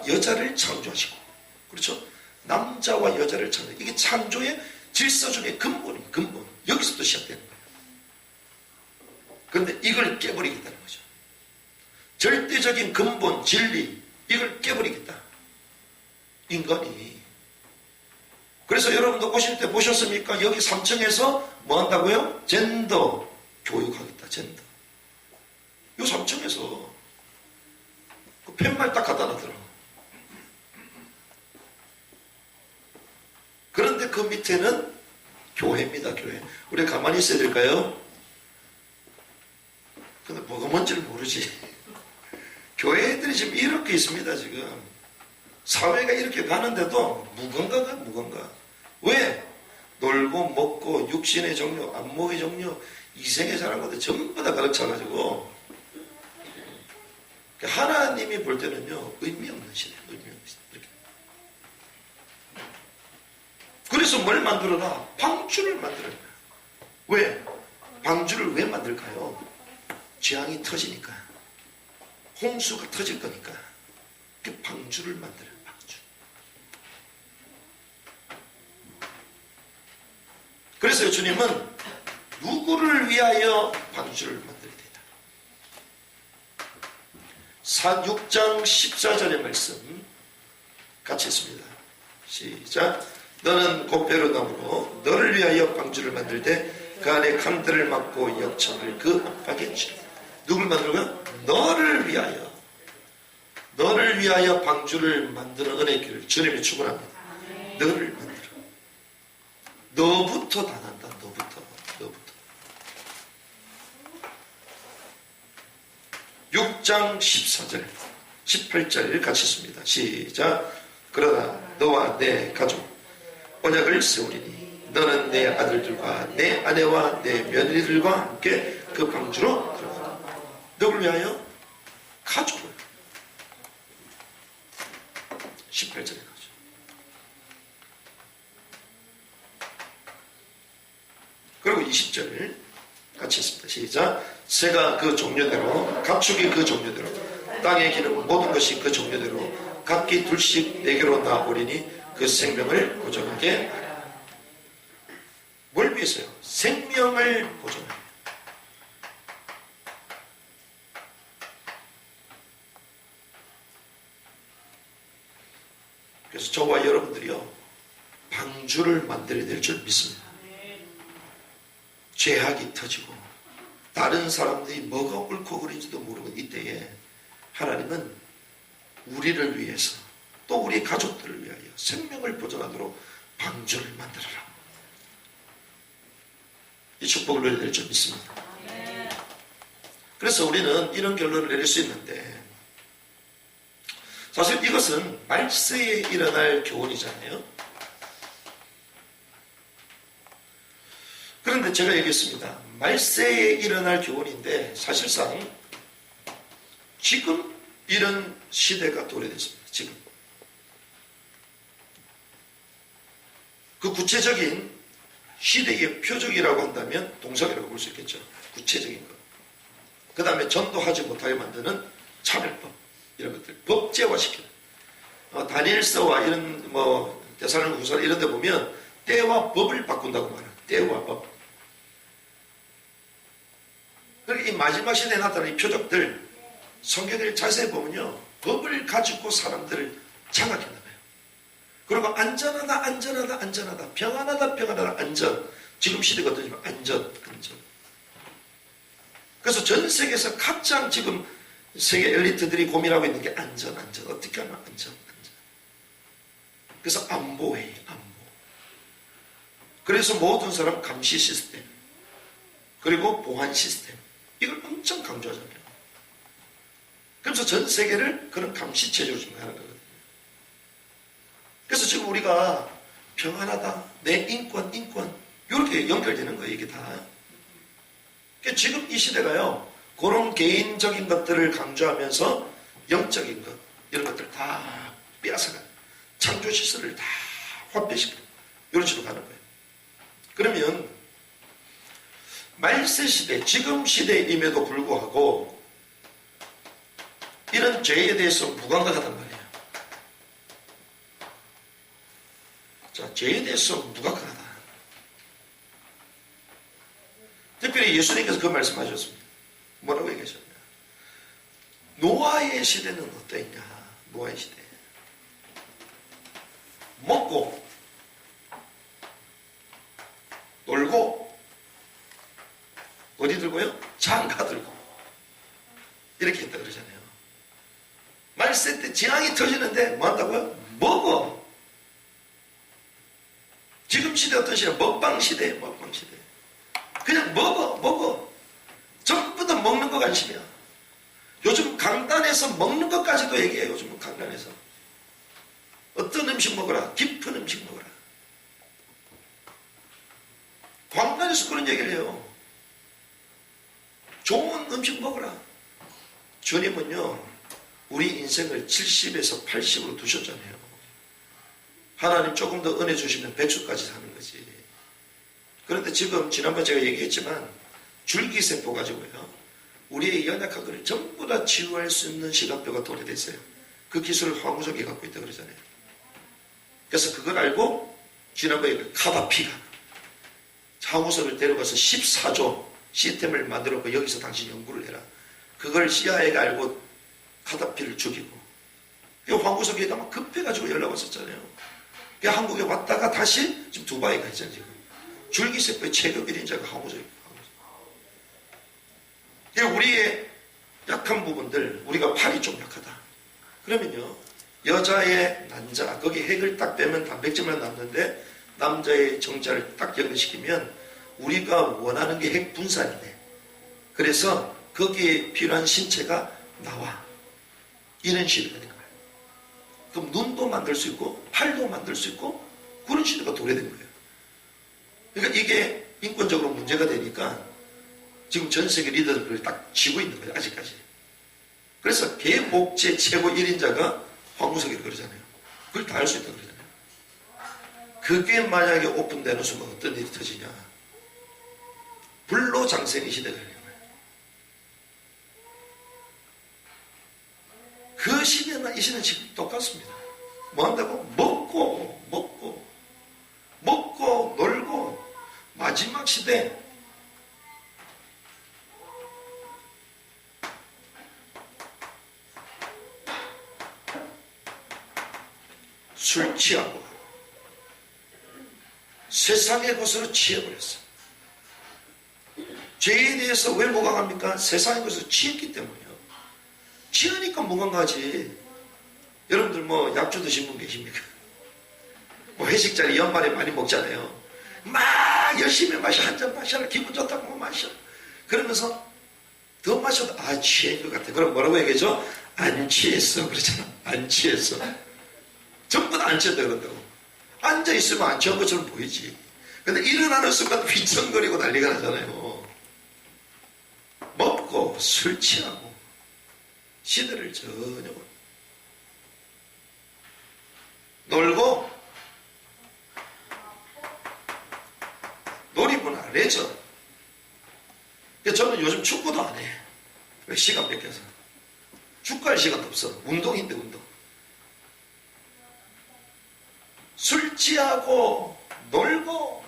여자를 창조하시고, 그렇죠? 남자와 여자를 창조. 이게 창조의 질서 중에 근본이에요. 근본. 여기서부터 시작되는 거예요. 그런데 이걸 깨버리겠다는 거죠. 절대적인 근본, 진리, 이걸 깨버리겠다. 인간이. 그래서 여러분도 오실 때 보셨습니까? 여기 3층에서 뭐 한다고요? 젠더 교육하겠다. 젠더. 이 3층에서 그 팻말 딱 갖다 놨더라. 그런데 그 밑에는 교회입니다. 교회. 우리 가만히 있어야 될까요? 근데 뭐가 뭔지를 모르지. 교회들이 지금 이렇게 있습니다. 지금 사회가 이렇게 가는데도 무건가가 무건가. 왜? 놀고 먹고 육신의 종류, 안목의 종류, 이생에 잘한 것들 전부 다 가득 차가지고 하나님이 볼 때는요 의미 없는 시대, 의미 없는 시대. 이렇게. 그래서 뭘 만들어라? 방주를 만들어야 돼요. 왜? 방주를 왜 만들까요? 재앙이 터지니까, 홍수가 터질 거니까 그 방주를 만들어요. 방주. 그래서 주님은 누구를 위하여 방주를 만들어야 되냐? 6장 14절의 말씀 같이 했습니다. 시작. 너는 곱배로나무로 너를 위하여 방주를 만들 때 그 안에 강들을 막고 역청을 그 앞에 치라. 누굴 만들고요? 너를 위하여. 너를 위하여 방주를 만드는 은혜의 길을 주님이 축원합니다. 너를 만들어. 너부터 다 난다. 너부터. 6장 14절 18절 같이 씁니다. 시작. 그러나 너와 내 가족 언약을 세우리니 너는 내 아들들과 내 아내와 내 며느리들과 함께 그 방주로 들어가라. 누굴 위하여? 가족을. 18절에 나오죠. 그리고 20절 같이 했습니다. 시작. 새가 그 종류대로 가축이 그 종류대로 땅에 기는 모든 것이 그 종류대로 각기 둘씩 내게로 나오리니 그 생명을 보존하게 하라. 뭘 위해서요? 생명을 보존하게. 그래서 저와 여러분들이요 방주를 만들어야 될 줄 믿습니다. 죄악이 터지고 다른 사람들이 뭐가 옳고 그른지도 모르고 이때에 하나님은 우리를 위해서 또 우리 가족들을 위하여 생명을 보존하도록 방주를 만들어라. 이 축복을 누려야 될 줄 믿습니다. 그래서 우리는 이런 결론을 내릴 수 있는데 사실 이것은 말세에 일어날 교훈이잖아요. 그런데 제가 얘기했습니다. 말세에 일어날 교훈인데 사실상 지금 이런 시대가 도래됐습니다. 지금. 그 구체적인 시대의 표적이라고 한다면 동성이라고 볼 수 있겠죠. 구체적인 것. 그 다음에 전도하지 못하게 만드는 차별법. 이런 것들. 법제화시키는. 다니엘서와 이런 데살로니가후서 이런 데 보면 때와 법을 바꾼다고 말해요. 때와 법. 그러니까 이 마지막 시대에 나타나는 이 표적들 성경을 자세히 보면요 법을 가지고 사람들을 장악했나 봐요. 그리고 안전하다 평안하다 안전. 지금 시대가 어떠냐면 안전. 그래서 전 세계에서 가장 지금 세계 엘리트들이 고민하고 있는 게 안전. 어떻게 하면 안전. 그래서 안보회의. 그래서 모든 사람 감시 시스템 그리고 보안 시스템 이걸 엄청 강조하잖아요. 그래서 전 세계를 그런 감시 체제로 지금 하는 거거든요. 그래서 지금 우리가 평안하다, 내 인권 이렇게 연결되는 거예요. 이게 다. 그러니까 지금 이 시대가요. 그런 개인적인 것들을 강조하면서 영적인 것 이런 것들 다 빼앗아가요. 창조 시설을 다 확대시키고 이런 식으로 가는 거예요. 그러면 말세 시대, 지금 시대임에도 불구하고 이런 죄에 대해서 무감각하단 말이에요. 자, 죄에 대해서 무감각하다. 특별히 예수님께서 그 말씀하셨습니다. 뭐라고 얘기하셨냐? 노아의 시대는 어떠했냐? 노아의 시대. 먹고 놀고 어디 들고요? 장가 들고 이렇게 했다 그러잖아요. 말세 때 재앙이 터지는데 뭐 한다고요? 먹어. 지금 시대 어떤 시대? 먹방 시대예요. 먹방 시대. 그냥 먹어. 전부 다 먹는 것 무관심이야. 요즘 강단에서 먹는 것까지도 얘기해요. 요즘은 강단에서. 어떤 음식 먹어라. 깊은 음식 먹어라. 강단에서 그런 얘기를 해요. 좋은 음식 먹어라. 주님은요, 우리 인생을 70에서 80으로 두셨잖아요. 하나님 조금 더 은혜 주시면 100수까지 사는 거지. 그런데 지금 지난번 제가 얘기했지만 줄기세포 가지고요, 우리의 연약한 것을 전부 다 치유할 수 있는 시간표가 도래됐어요. 그 기술을 황우석이 갖고 있다 그러잖아요. 그래서 그걸 알고 지난번에 그 카다피가 황우석을 데려가서 14조 시스템을 만들었고, 여기서 당신 연구를 해라. 그걸 CIA가 알고 카다피를 죽이고, 황우석이 막 급해가지고 연락 왔었잖아요. 한국에 왔다가 다시 지금 두바이 가 있잖아요. 지금 줄기세포의 최고 1인자가 황우석입니다. 우리의 약한 부분들, 우리가 팔이 좀 약하다 그러면요, 여자의 난자, 거기 핵을 딱 빼면 단백질만 남는데 남자의 정자를 딱 연결시키면 우리가 원하는 게 핵 분산이 돼. 그래서 거기에 필요한 신체가 나와. 이런 시대가 된 거예요. 그럼 눈도 만들 수 있고 팔도 만들 수 있고 그런 시대가 도래된 거예요. 그러니까 이게 인권적으로 문제가 되니까 지금 전 세계 리더들을 그걸 딱 쥐고 있는 거예요. 아직까지. 그래서 개복제 최고 1인자가 황우석이라고 그러잖아요. 그걸 다 할 수 있다고 그러잖아요. 그게 만약에 오픈되는 순간 어떤 일이 터지냐. 불로장생의 시대가 되는 거예요. 그 시대나 이 시대는 지금 똑같습니다. 뭐 한다고? 먹고 놀고, 마지막 시대 술 취하고 세상의 것으로 취해버렸어. 죄에 대해서 왜 무관합니까? 세상의 것으로 취했기 때문이요. 취하니까 무관하지. 여러분들 뭐 약주 드신 분 계십니까? 뭐 회식 자리 연말에 많이 먹잖아요. 막 열심히 마셔. 한 잔 마셔라. 기분 좋다고 마셔. 그러면서 더 마셔도 취한 것 같아. 그럼 뭐라고 얘기하죠? 안 취했어. 그러잖아. 안 취했어. 전부 다 안 취했다 그런다고. 앉아있으면 안 취한 것처럼 보이지. 근데 일어나는 순간 휘청거리고 난리가 나잖아요. 먹고 술 취하고 시대를 전혀 놀고 놀이문화 레저. 저는 요즘 축구도 안 해. 왜? 시간 뺏겨서. 축구할 시간도 없어. 운동인데 운동. 술 취하고 놀고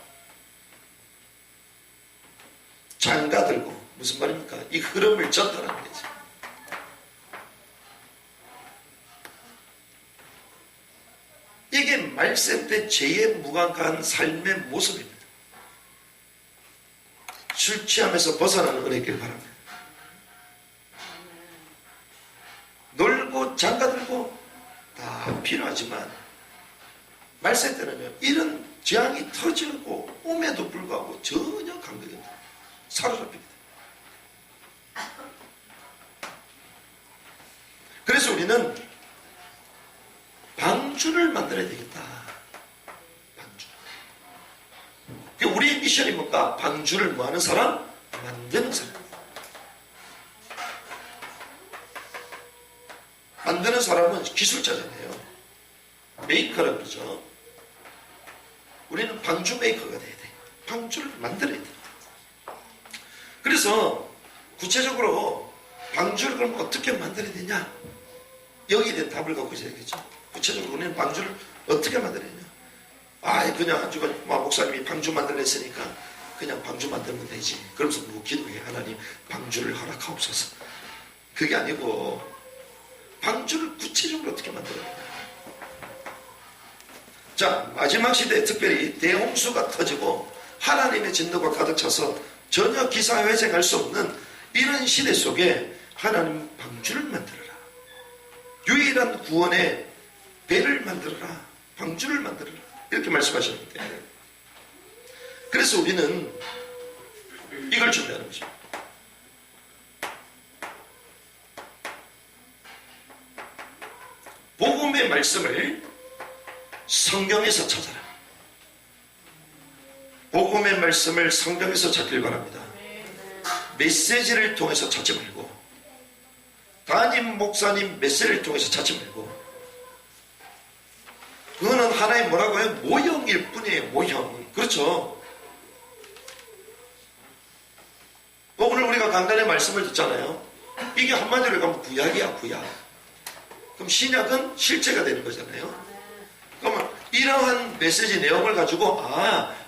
장가들고. 무슨 말입니까? 이 흐름을 졌다는 거지. 이게 말세 때 죄에 무감한 삶의 모습입니다. 술 취하면서 벗어나는 은혜길 바랍니다. 놀고 장가들고 다 필요하지만 말세 때는요, 이런 재앙이 터지고 옴에도 불구하고 전혀 감격이 없다. 사로잡힙니다. 그래서 우리는 방주를 만들어야 되겠다. 방주. 우리의 미션이 뭔가? 방주를 뭐 하는 사람? 만드는 사람. 만드는 사람은 기술자잖아요. 메이커라고 그러죠. 우리는 방주 메이커가 돼야 돼. 방주를 만들어야 돼. 그래서 구체적으로 방주를 그럼 어떻게 만들어야 되냐? 여기에 대한 답을 갖고 있어야겠죠. 구체적으로 우리는 방주를 어떻게 만들어야 되냐? 그냥 한 주간 목사님이 방주 만들라 했으니까 그냥 방주 만들면 되지. 그러면서 뭐 기도해. 하나님 방주를 허락하옵소서. 그게 아니고 방주를 구체적으로 어떻게 만들어야 되냐? 자, 마지막 시대에 특별히 대홍수가 터지고 하나님의 진노가 가득 차서 전혀 기사회생할 수 없는 이런 시대 속에 하나님 방주를 만들어라. 유일한 구원의 배를 만들어라. 방주를 만들어라. 이렇게 말씀하셨는데, 그래서 우리는 이걸 준비하는 거죠. 복음의 말씀을 성경에서 찾아라. 복음의 말씀을 성경에서 찾길 바랍니다. 메시지를 통해서 찾지 말고, 담임 목사님 메시지를 통해서 찾지 말고, 그거는 하나의 뭐라고요? 모형일 뿐이에요. 모형. 그렇죠? 오늘 우리가 간단히 말씀을 듣잖아요. 이게 한마디로 가면 구약이야, 구약. 그럼 신약은 실제가 되는 거잖아요. 그러면 이러한 메시지 내용을 가지고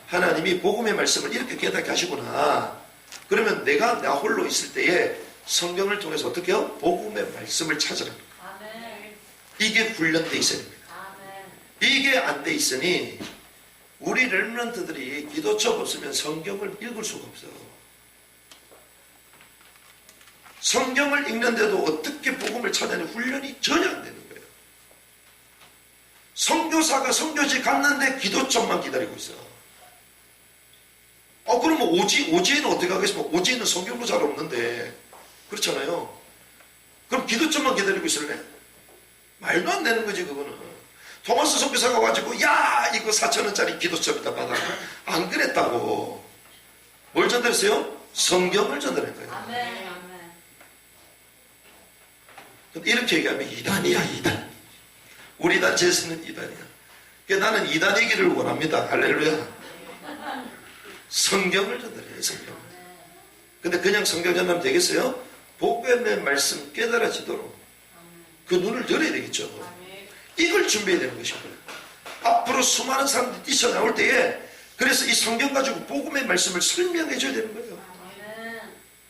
하나님이 복음의 말씀을 이렇게 깨닫게 하시구나. 그러면 내가 나 홀로 있을 때에 성경을 통해서 어떻게 해요? 복음의 말씀을 찾으라는 거예요. 이게 훈련되어 있어야 됩니다. 이게 안 돼 있으니 우리 렘넌트들이 기도처가 없으면 성경을 읽을 수가 없어요. 성경을 읽는데도 어떻게 복음을 찾아내는 훈련이 전혀 안 되는 거예요. 선교사가 선교지 갔는데 기도처만 기다리고 있어요. 그러면 오지에는 어떻게 하겠습니까? 오지에는 성경도 잘 없는데. 그렇잖아요. 그럼 기도처만 기다리고 있을래? 말도 안 되는 거지, 그거는. 토마스 선교사가 와가지고, 야, 이거 4,000원짜리 기도처입니다, 받아. 안 그랬다고. 뭘 전달했어요? 성경을 전달한 거예요. 아멘. 이렇게 얘기하면 이단이야, 이단. 우리 단체에서는 이단이야. 그러니까 나는 이단이기를 원합니다. 할렐루야. 성경을 전달해요, 성경을. 근데 그냥 성경 전달하면 되겠어요? 복음의 말씀 깨달아지도록 그 눈을 열어야 되겠죠. 이걸 준비해야 되는 것이고요. 앞으로 수많은 사람들이 뛰쳐나올 때에 그래서 이 성경 가지고 복음의 말씀을 설명해 줘야 되는 거예요.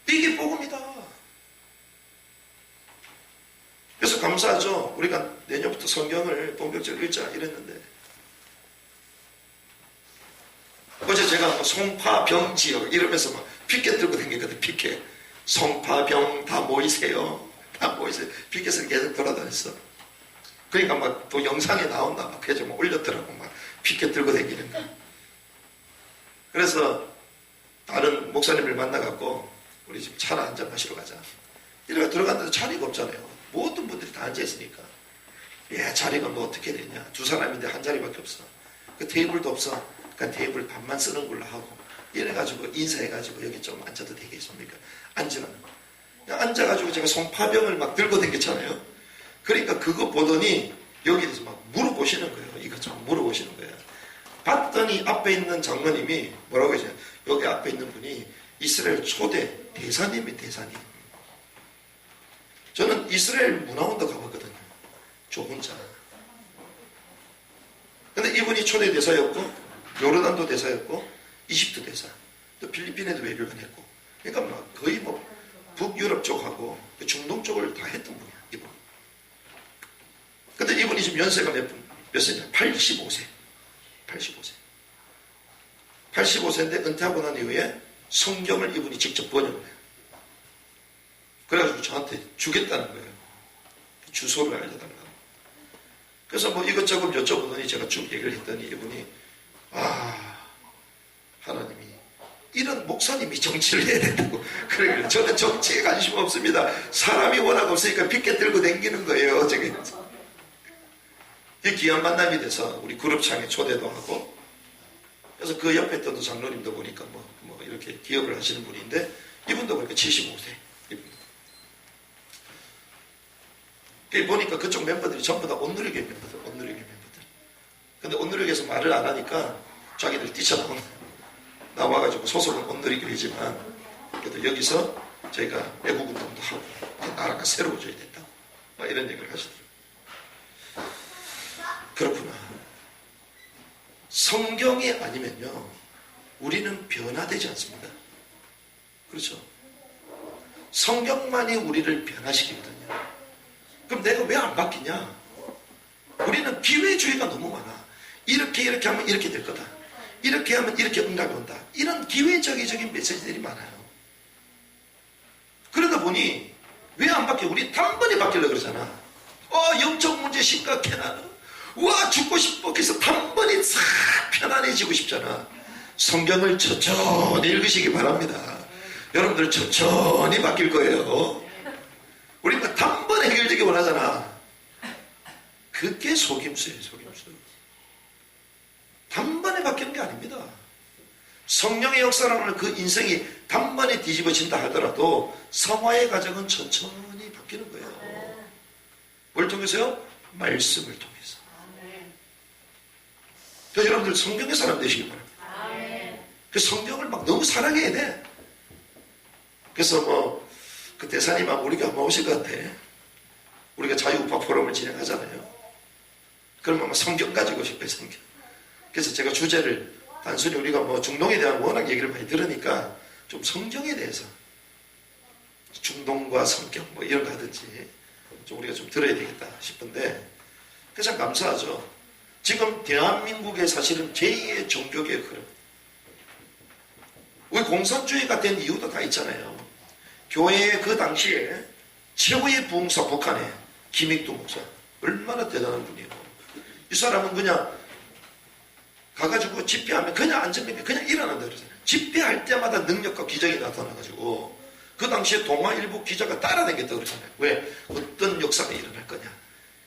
이게 복음이다. 그래서 감사하죠. 우리가 내년부터 성경을 본격적으로 읽자 이랬는데 어제 제가 송파병 지역 이러면서 막 피켓 들고 다녔거든. 피켓. 송파병 다 모이세요. 다 모이세요. 피켓을 계속 돌아다녔어. 그러니까 막 또 영상에 나온다. 막 그래서 막 올렸더라고. 막 피켓 들고 다니는 거. 그래서 다른 목사님을 만나갖고 우리 집 차나 한잔 마시러 가자. 이래가 들어갔는데 자리가 없잖아요. 모든 분들이 다 앉아있으니까. 자리가 뭐 어떻게 되냐. 두 사람인데 한 자리밖에 없어. 그 테이블도 없어. 그러니까 테이블 반만 쓰는 걸로 하고. 이래가지고 인사해가지고 여기 좀 앉아도 되겠습니까? 앉으라는 거. 앉아가지고 제가 송파병을 막 들고 다녔잖아요. 그러니까 그거 보더니 여기에서 막 물어보시는 거예요. 이거 좀 물어보시는 거예요. 봤더니 앞에 있는 장로님이 뭐라고 하시냐. 여기 앞에 있는 분이 이스라엘 초대 대사님이 대사님. 저는 이스라엘 문화원도 가봤거든요. 저 혼자. 근데 이분이 초대 대사였고, 요르단도 대사였고, 이집트 대사, 또 필리핀에도 외교관 했고, 그러니까 막 거의 뭐 북유럽 쪽하고 중동 쪽을 다 했던 분이야, 이분. 근데 이분이 지금 연세가 몇 세냐? 85세. 85세. 85세인데 은퇴하고 난 이후에 성경을 이분이 직접 번역을 해요. 그래가지고 저한테 주겠다는 거예요. 주소를 알려달라고. 그래서 뭐 이것저것 여쭤보더니 제가 쭉 얘기를 했더니 이분이 하나님이 이런 목사님이 정치를 해야 된다고. 그래 저는 정치에 관심 없습니다. 사람이 워낙 없으니까 핏게 들고 다니는 거예요. 저게. 이 귀한 만남이 돼서 우리 그룹창에 초대도 하고 그래서 그 옆에 또 장로님도 보니까 뭐 이렇게 기업을 하시는 분인데 이분도 그렇게 75세. 보니까 그쪽 멤버들이 전부 다 온누리교회 멤버들. 근데 온누리교회에서 말을 안 하니까 자기들 뛰쳐나온 나와가지고 소속은 온누리교회지만 그래도 여기서 저희가 애국운동도 하고 나라가 새로워져야 된다고 막 이런 얘기를 하시더라고요. 그렇구나. 성경이 아니면요 우리는 변화되지 않습니다. 그렇죠? 성경만이 우리를 변화시키거든요. 그럼 내가 왜 안 바뀌냐? 우리는 기회주의가 너무 많아. 이렇게 하면 이렇게 될 거다. 이렇게 하면 이렇게 응답이 온다. 이런 기회적인 메시지들이 많아요. 그러다 보니 왜 안 바뀌어? 우리 단번에 바뀌려고 그러잖아. 영적 문제 심각해 나는. 와 죽고 싶어. 그래서 단번에 싹 편안해지고 싶잖아. 성경을 천천히 읽으시기 바랍니다. 여러분들 천천히 바뀔 거예요. 우리가 단번에 해결되기 원하잖아. 그게 속임수예요, 속임수. 단번에 바뀌는 게 아닙니다. 성령의 역사라면 그 인생이 단번에 뒤집어진다 하더라도 성화의 과정은 천천히 바뀌는 거예요. 뭘 통해서요? 말씀을 통해서. 그래서 여러분들 성경의 사람 되시기 바랍니다. 그 성경을 막 너무 사랑해야 돼. 그래서 그 대사님 아마 우리가 아마 오실 것 같아. 우리가 자유우파 포럼을 진행하잖아요. 그러면 아마 성경 가지고 싶어요, 성경. 그래서 제가 주제를 단순히 우리가 중동에 대한 워낙 얘기를 많이 들으니까 좀 성경에 대해서 중동과 성경 이런 거 하든지 좀 우리가 좀 들어야 되겠다 싶은데 그래서 참 감사하죠. 지금 대한민국에 사실은 제2의 종교개혁 흐름. 우리 공산주의가 된 이유도 다 있잖아요. 교회의 그 당시에 최고의 부흥사 북한의 김익두 목사. 얼마나 대단한 분이에요. 이 사람은 그냥 가가지고 집회하면 그냥 앉으면 그냥 일어난다 그러잖아요. 집회할 때마다 능력과 기적이 나타나가지고 그 당시에 동아일보 기자가 따라다녔다 그러잖아요. 왜? 어떤 역사가 일어날 거냐.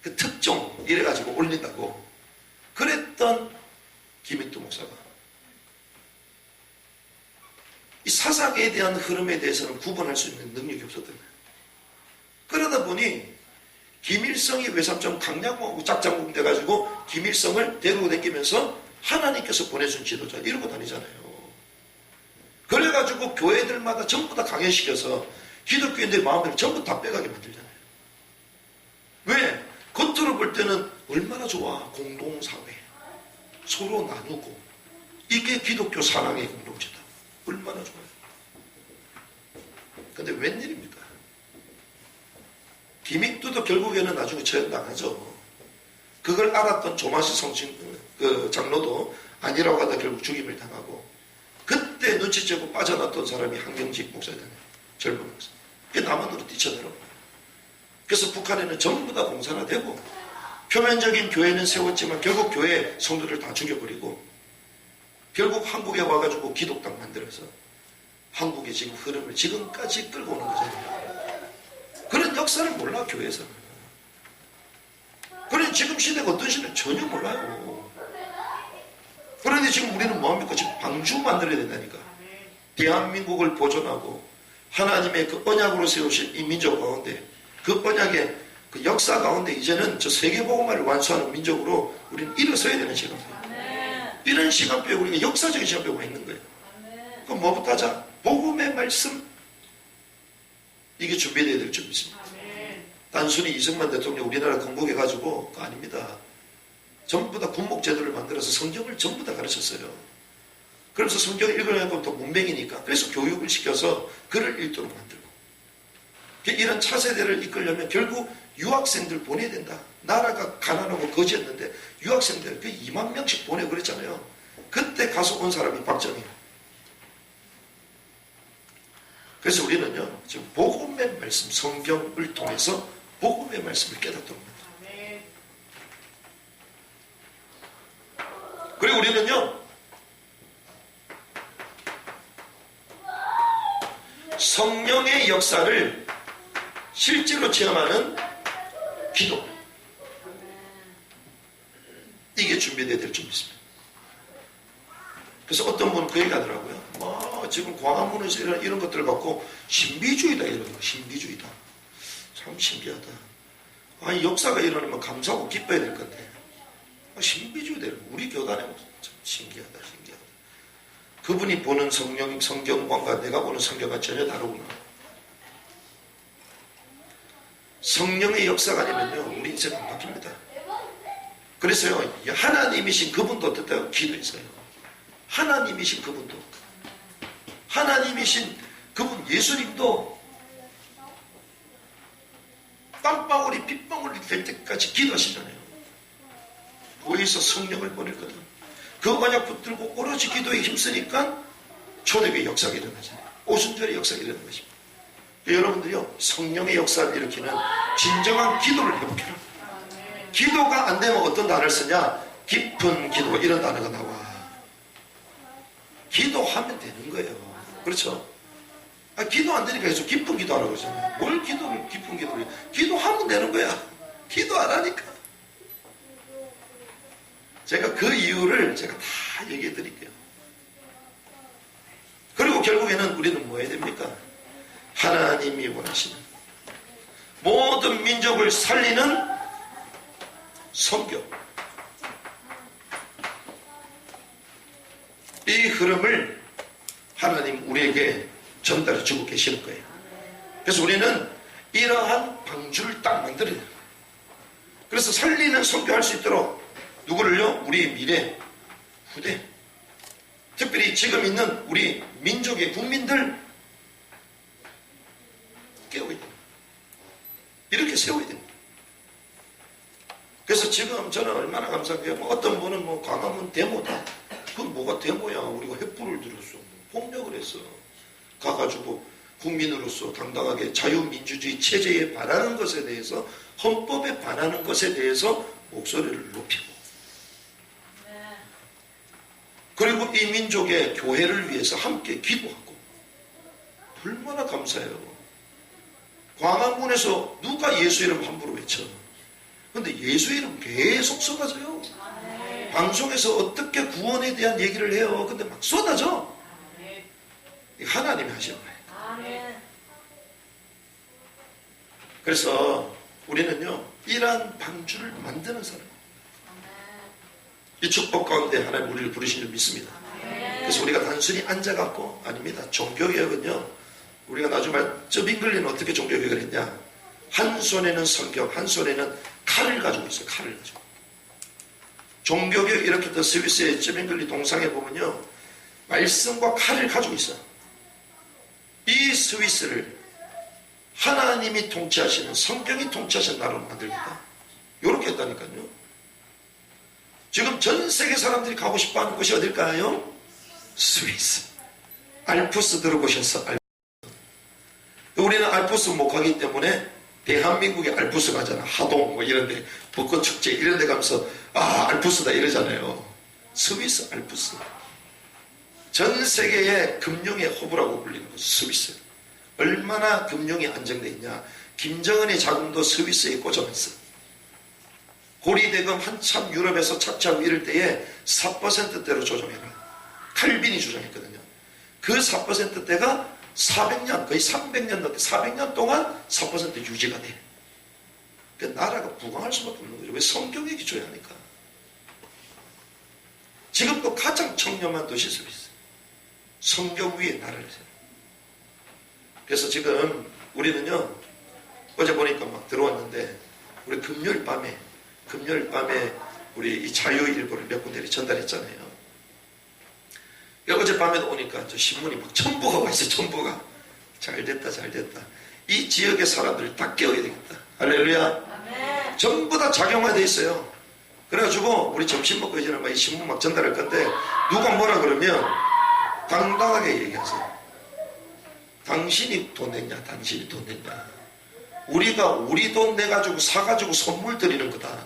그 특종 이래가지고 올린다고. 그랬던 김익두 목사가 이 사상에 대한 흐름에 대해서는 구분할 수 있는 능력이 없었던 거예요. 그러다 보니 김일성이 외삼촌 강양호하고 짝짝꿍 돼가지고 김일성을 데리고 다니면서 하나님께서 보내준 지도자 이러고 다니잖아요. 그래가지고 교회들마다 전부 다 강연시켜서 기독교인들의 마음을 전부 다 빼가게 만들잖아요. 왜? 겉으로 볼 때는 얼마나 좋아. 공동사회 서로 나누고 이게 기독교 사랑의 공동체다. 얼마나 좋아요. 근데 웬일입니까? 김익두도 결국에는 나중에 처형당하죠. 그걸 알았던 조마시 장로도 아니라고 하다 결국 죽임을 당하고 그때 눈치채고 빠져났던 사람이 한경직 목사잖아요. 젊은 목사. 그게 남한으로 뛰쳐들어가요. 그래서 북한에는 전부 다 공산화되고 표면적인 교회는 세웠지만 결국 교회 성도들 다 죽여버리고 결국 한국에 와가지고 기독당 만들어서 한국의 지금 흐름을 지금까지 끌고 오는 거잖아요. 그런 역사를 몰라 교회에서는. 그런데 지금 시대가 어떤 시대는 전혀 몰라요. 그런데 지금 우리는 뭐합니까? 지금 방주 만들어야 된다니까. 대한민국을 보존하고 하나님의 그 언약으로 세우신 이 민족 가운데 그 언약의 그 역사 가운데 이제는 저 세계복음화를 완수하는 민족으로 우리는 일어서야 되는 시간이에요. 이런 시간표에 우리가 역사적인 시간표가 있는 거예요. 그럼 뭐부터 하자? 복음의 말씀. 이게 준비되어야 될 줄 믿습니다. 단순히 이승만 대통령 우리나라 건국해가지고 그거 아닙니다. 전부 다 군목제도를 만들어서 성경을 전부 다 가르쳤어요. 그래서 성경을 읽으려면 또 문맹이니까 그래서 교육을 시켜서 글을 읽도록 만들고 이런 차세대를 이끌려면 결국 유학생들 보내야 된다. 나라가 가난하고 거지였는데 유학생들 2만 명씩 보내고 그랬잖아요. 그때 가서 온 사람이 박정희예요. 그래서 우리는요 지금 복음의 말씀 성경을 통해서 복음의 말씀을 깨닫도록 만듭니다. 그리고 우리는요 성령의 역사를 실제로 체험하는 기도 이게 준비되어야 될 줄 믿습니다. 그래서 어떤 분은 그 얘기 하더라고요. 지금 광화문에서 이런 것들을 갖고 신비주의다 이러는 거. 신비주의다. 참 신기하다. 아니 역사가 일어나면 감사하고 기뻐야 될 건데 신비주의다. 우리 교단에 참 신기하다. 신기하다. 그분이 보는 성경관과 내가 보는 성경과 전혀 다르구나. 성령의 역사가 아니면요 우리 인생 안 바뀝니다. 그래서요 하나님이신 그분도 어떻다요? 기도했어요. 하나님이신 그분도 하나님이신 그분 예수님도 땀방울이 빗방울이 될 때까지 기도하시잖아요. 거기서 성령을 보낼 거다. 그 언약 붙들고 오로지 기도에 힘쓰니까 초대교회 역사가 일어나잖아요. 오순절의 역사가 일어나는 것입니다. 여러분들이요 성령의 역사를 일으키는 진정한 기도를 회복해라. 기도가 안 되면 어떤 단어를 쓰냐? 깊은 기도 이런 단어가 나와. 기도하면 되는 거예요. 그렇죠? 기도 안 되니까 계속 깊은 기도하라고 그러잖아요. 뭘 기도를 깊은 기도를 기도하면 되는 거야. 기도 안 하니까 제가 그 이유를 제가 다 얘기해 드릴게요. 그리고 결국에는 우리는 뭐 해야 됩니까? 하나님이 원하시는 모든 민족을 살리는 선교, 이 흐름을 하나님 우리에게 전달해 주고 계시는 거예요. 그래서 우리는 이러한 방주를 딱 만들어야 돼요. 그래서 살리는 선교할 수 있도록 누구를요? 우리 미래 후대, 특별히 지금 있는 우리 민족의 국민들 깨워야 됩니다. 이렇게 세워야 됩니다. 그래서 지금 저는 얼마나 감사한 게, 어떤 분은 광화문 데모다. 그건 뭐가 데모야. 우리가 횃불을 들었어. 폭력을 했어. 가가지고 국민으로서 당당하게 자유민주주의 체제에 반하는 것에 대해서, 헌법에 반하는 것에 대해서 목소리를 높이고, 그리고 이 민족의 교회를 위해서 함께 기도하고, 얼마나 감사해요. 광화문에서 누가 예수 이름 함부로 외쳐? 근데 예수 이름 계속 쏟아져요. 방송에서 어떻게 구원에 대한 얘기를 해요. 근데 막 쏟아져. 하나님이 하시는 거예요. 그래서 우리는요, 이러한 방주를 만드는 사람, 이 축복 가운데 하나님 우리를 부르신 줄 믿습니다. 그래서 우리가 단순히 앉아갖고, 아닙니다. 종교개혁은요, 우리가 나중에 쩌빙글리는 어떻게 종교개혁을 했냐? 한 손에는 성경, 한 손에는 칼을 가지고 있어요. 칼을 가지고. 종교개혁 이렇게 더 스위스의 쩌빙글리 동상에 보면요, 말씀과 칼을 가지고 있어요. 이 스위스를 하나님이 통치하시는, 성경이 통치하시는 나라로 만들겠다. 이렇게 했다니까요. 지금 전 세계 사람들이 가고 싶어하는 곳이 어딜까요? 스위스. 알프스 들어보셨어? 우리는 알프스 못 가기 때문에 대한민국에 알프스 가잖아. 하동 이런데, 벚꽃축제 이런데 가면서 알프스다 이러잖아요. 스위스 알프스. 전 세계의 금융의 허브라고 불리는 곳 스위스. 얼마나 금융이 안정되어 있냐. 김정은의 자금도 스위스에 꽂아놨어. 고리대금 한참 유럽에서 착취하고 이럴 때에 4%대로 조정해라. 칼빈이 주장했거든요. 그 4%대가 400년, 거의 300년 넘게 400년 동안 4% 유지가 돼. 그 나라가 부강할 수밖에 없는 거죠. 왜? 성경에 기초해야 하니까. 지금도 가장 청렴한 도시 스위스. 성경 위에 나라를 세워. 그래서 지금 우리는요, 어제 보니까 막 들어왔는데, 우리 금요일 밤에 우리 이 자유일보를 몇 군데를 전달했잖아요. 어젯밤에도 오니까 저 신문이 막 첨부가 와 있어. 첨부가. 잘됐다. 이 지역의 사람들을 다 깨워야 되겠다. 할렐루야. 아멘. 전부 다 작용화되어 있어요. 그래가지고 우리 점심 먹고 이제는 막 이 신문 막 전달할 건데, 누가 뭐라 그러면 당당하게 얘기하세요. 당신이 돈 냈냐? 당신이 돈 냈냐? 우리가 우리 돈 내가지고 사가지고 선물 드리는 거다.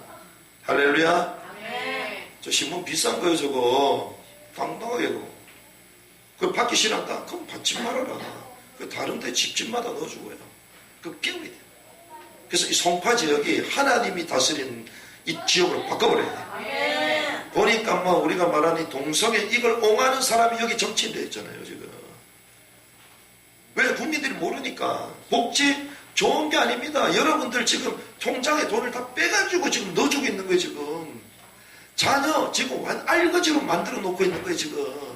할렐루야. 아멘. 저 신문 비싼 거예요 저거. 당당하게 그거 받기 싫어한다? 그럼 받지 말아라. 그 다른 데 집집마다 넣어주고요. 그거 깨워야 돼요. 그래서 이 송파 지역이 하나님이 다스리는 이 지역으로 바꿔버려야 돼요. 아멘. 보니까 우리가 말하는 이 동성애 이걸 옹하는 사람이 여기 정치인 돼 있잖아요 지금. 왜? 국민들이 모르니까. 복지 좋은 게 아닙니다. 여러분들 지금 통장에 돈을 다 빼가지고 지금 넣어주고 있는 거예요 지금. 자녀 지금 알거지로 만들어 놓고 있는 거예요 지금.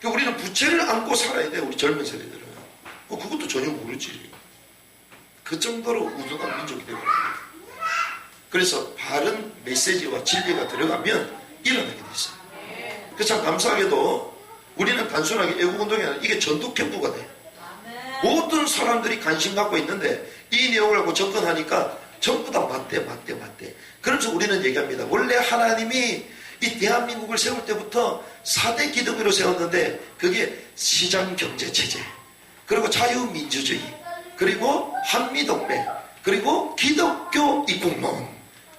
우리는 부채를 안고 살아야 돼요. 우리 젊은 세대들은. 그것도 전혀 모르지. 그 정도로 우둔한 민족이 되거든요. 그래서 바른 메시지와 진리가 들어가면 일어나게 돼 있어요. 그래서 참 감사하게도 우리는 단순하게 애국운동이 아니라 이게 전투캠프가 돼. 모든 사람들이 관심 갖고 있는데 이 내용을 갖고 접근하니까 전부 다 맞대. 그래서 우리는 얘기합니다. 원래 하나님이 이 대한민국을 세울 때부터 4대 기둥으로 세웠는데 그게 시장경제체제, 그리고 자유민주주의, 그리고 한미동맹, 그리고 기독교 입국론,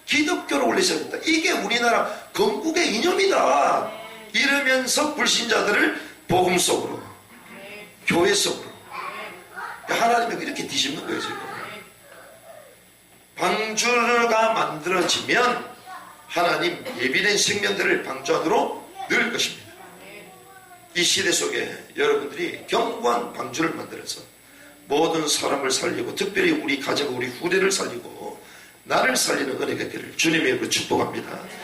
기독교를 원래 세웠다. 이게 우리나라 건국의 이념이다. 이러면서 불신자들을 복음 속으로, 교회 속으로 하나님이 이렇게 뒤집는 거예요 지금. 방주가 만들어지면 하나님 예비된 생명들을 방주 안으로 넣을 것입니다. 이 시대 속에 여러분들이 견고한 방주를 만들어서 모든 사람을 살리고 특별히 우리 가정, 우리 후대를 살리고 나를 살리는 은혜가 되기를 주님의 이름으로 축복합니다.